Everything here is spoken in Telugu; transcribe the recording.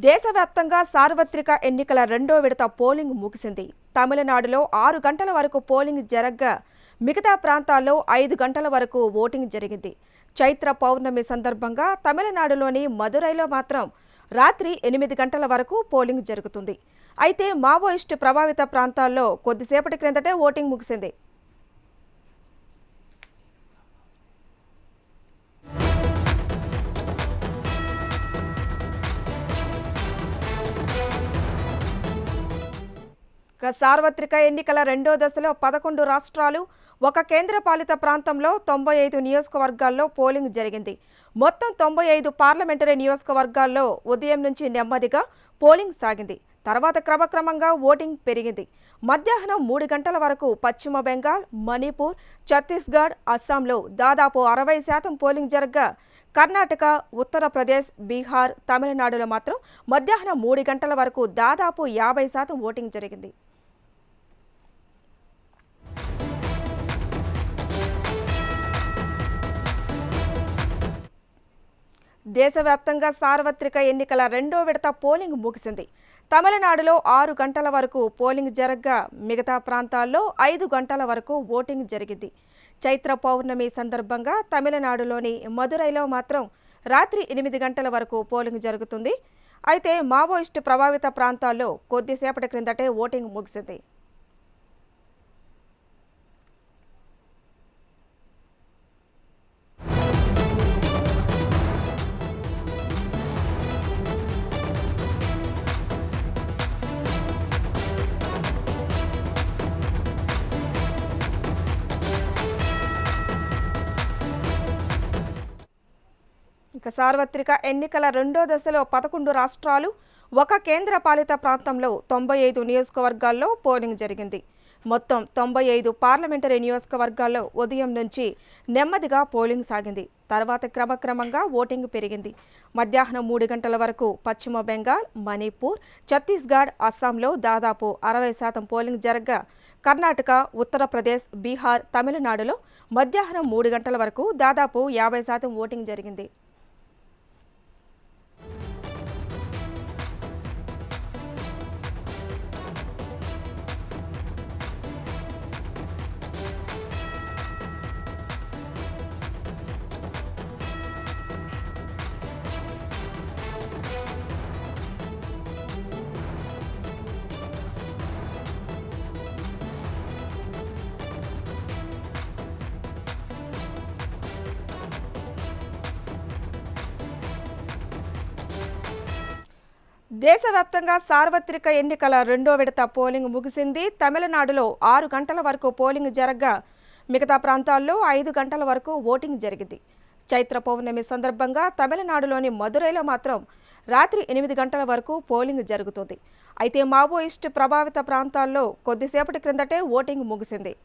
దేశవ్యాప్తంగా సార్వత్రిక ఎన్నికల రెండో విడత పోలింగ్ ముగిసింది. తమిళనాడులో 6 గంటల వరకు పోలింగ్ జరగగా మిగతా ప్రాంతాల్లో 5 గంటల వరకు ఓటింగ్ జరిగింది. చైత్ర పౌర్ణమి సందర్భంగా తమిళనాడులోని మదురైలో మాత్రం రాత్రి 8 గంటల వరకు పోలింగ్ జరుగుతుంది. అయితే మావోయిస్టు ప్రభావిత ప్రాంతాల్లో కొద్దిసేపటి క్రిందటే ఓటింగ్ ముగిసింది. సార్వత్రిక ఎన్నికల రెండో దశలో 11 రాష్ట్రాలు, ఒక కేంద్రపాలిత ప్రాంతంలో 95 నియోజకవర్గాల్లో పోలింగ్ జరిగింది. మొత్తం 95 పార్లమెంటరీ నియోజకవర్గాల్లో ఉదయం నుంచి నెమ్మదిగా పోలింగ్ సాగింది. తర్వాత క్రమక్రమంగా ఓటింగ్ పెరిగింది. మధ్యాహ్నం 3 గంటల వరకు పశ్చిమ బెంగాల్, మణిపూర్, ఛత్తీస్గఢ్, అస్సాంలో దాదాపు 60% పోలింగ్ జరగగా కర్ణాటక, ఉత్తరప్రదేశ్, బీహార్, తమిళనాడులో మాత్రం మధ్యాహ్నం 3 గంటల వరకు దాదాపు 50% ఓటింగ్ జరిగింది. దేశవ్యాప్తంగా సార్వత్రిక ఎన్నికల రెండో విడత పోలింగ్ ముగిసింది. తమిళనాడులో 6 గంటల వరకు పోలింగ్ జరగగా మిగతా ప్రాంతాల్లో 5 గంటల వరకు ఓటింగ్ జరిగింది. చైత్ర పౌర్ణమి సందర్భంగా తమిళనాడులోని మదురైలో మాత్రం రాత్రి 8 గంటల వరకు పోలింగ్ జరుగుతుంది. అయితే మావోయిస్టు ప్రభావిత ప్రాంతాల్లో కొద్దిసేపటి క్రిందటే ఓటింగ్ ముగిసింది. సార్వత్రిక ఎన్నికల రెండో దశలో 11 రాష్ట్రాలు, ఒక కేంద్రపాలిత ప్రాంతంలో 95 నియోజకవర్గాల్లో పోలింగ్ జరిగింది. మొత్తం 95 పార్లమెంటరీ నియోజకవర్గాల్లో ఉదయం నుంచి నెమ్మదిగా పోలింగ్ సాగింది. తర్వాత క్రమక్రమంగా ఓటింగ్ పెరిగింది. మధ్యాహ్నం 3 గంటల వరకు పశ్చిమ బెంగాల్, మణిపూర్, ఛత్తీస్గఢ్, అస్సాంలో దాదాపు 60% పోలింగ్ జరగగా కర్ణాటక, ఉత్తరప్రదేశ్, బీహార్, తమిళనాడులో మధ్యాహ్నం 3 గంటల వరకు దాదాపు 50% ఓటింగ్ జరిగింది. దేశవ్యాప్తంగా సార్వత్రిక ఎన్నికల రెండో విడత పోలింగ్ ముగిసింది. తమిళనాడులో 6 గంటల వరకు పోలింగ్ జరగగా మిగతా ప్రాంతాల్లో 5 గంటల వరకు ఓటింగ్ జరిగింది. చైత్ర పౌర్ణమి సందర్భంగా తమిళనాడులోని మదురైలో మాత్రం రాత్రి 8 గంటల వరకు పోలింగ్ జరుగుతుంది. అయితే మావోయిస్టు ప్రభావిత ప్రాంతాల్లో కొద్దిసేపటి క్రిందటే ఓటింగ్ ముగిసింది.